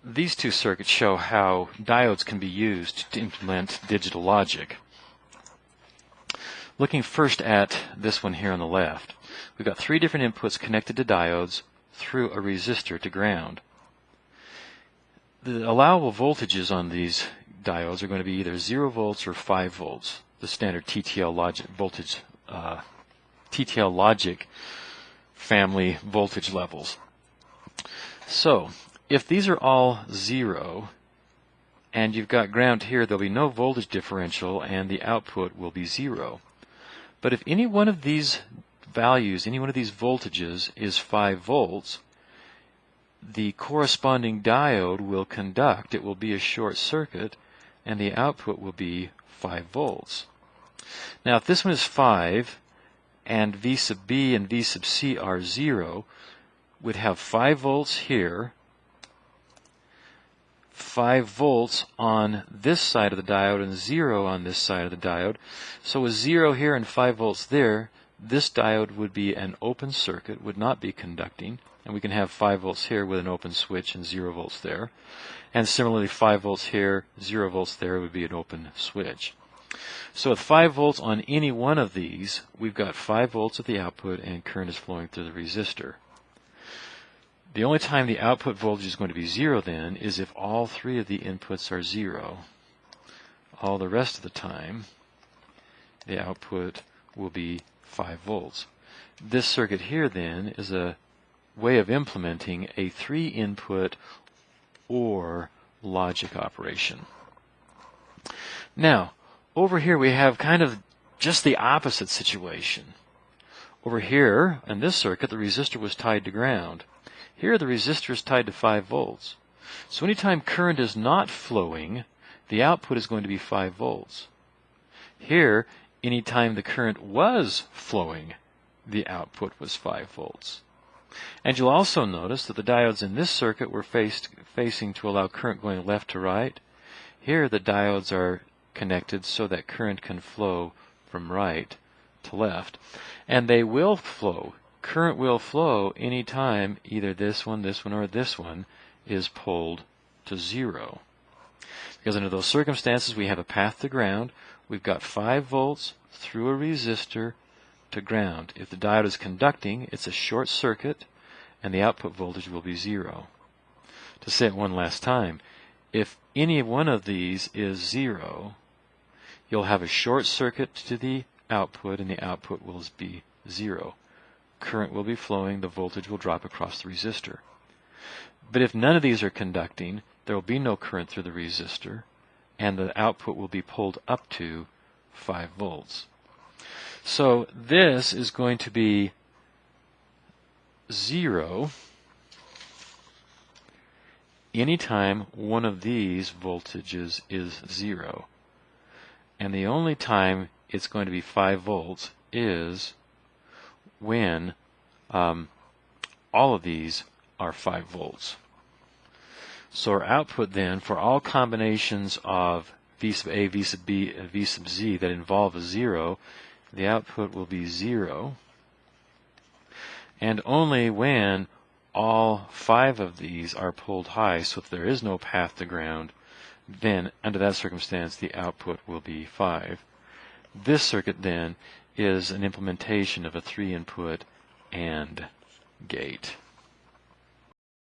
These two circuits show how diodes can be used to implement digital logic. Looking first at this one here on the left, we've got three different inputs connected to diodes through a resistor to ground. The allowable voltages on these diodes are going to be either 0 volts or 5 volts, the standard TTL logic family voltage levels. So, if these are all 0 and you've got ground here, there'll be no voltage differential and the output will be 0. But if any one of these values, any one of these voltages is 5 volts, the corresponding diode will conduct. It will be a short circuit and the output will be 5 volts. Now if this one is 5 and V sub B and V sub C are 0, we'd have 5 volts here, 5 volts on this side of the diode and 0 on this side of the diode. So with 0 here and 5 volts there, this diode would be an open circuit, would not be conducting, and we can have 5 volts here with an open switch and 0 volts there. And similarly 5 volts here, 0 volts there would be an open switch. So with 5 volts on any one of these, we've got 5 volts at the output and current is flowing through the resistor. The only time the output voltage is going to be 0 then is if all three of the inputs are 0. All the rest of the time, the output will be 5 volts. This circuit here then is a way of implementing a 3-input OR logic operation. Now, over here we have kind of just the opposite situation. Over here, in this circuit, the resistor was tied to ground. Here the resistor is tied to 5 volts. So anytime current is not flowing, the output is going to be 5 volts. Here, anytime the current was flowing, the output was 5 volts. And you'll also notice that the diodes in this circuit were facing to allow current going left to right. Here the diodes are connected so that current can flow from right to left. And they will flow. Current will flow anytime either this one, or this one is pulled to 0. Because under those circumstances we have a path to ground. We've got 5 volts through a resistor to ground. If the diode is conducting, it's a short circuit and the output voltage will be 0. To say it one last time, if any one of these is 0, you'll have a short circuit to the output and the output will be 0. Current will be flowing, the voltage will drop across the resistor. But if none of these are conducting, there will be no current through the resistor, and the output will be pulled up to 5 volts. So this is going to be 0 anytime one of these voltages is 0. And the only time it's going to be 5 volts is when all of these are 5 volts. So our output then for all combinations of V sub A, V sub B, and V sub Z that involve a 0, the output will be 0. And only when all 5 of these are pulled high, so if there is no path to ground, then under that circumstance the output will be 5. This circuit then is an implementation of a 3-input AND gate.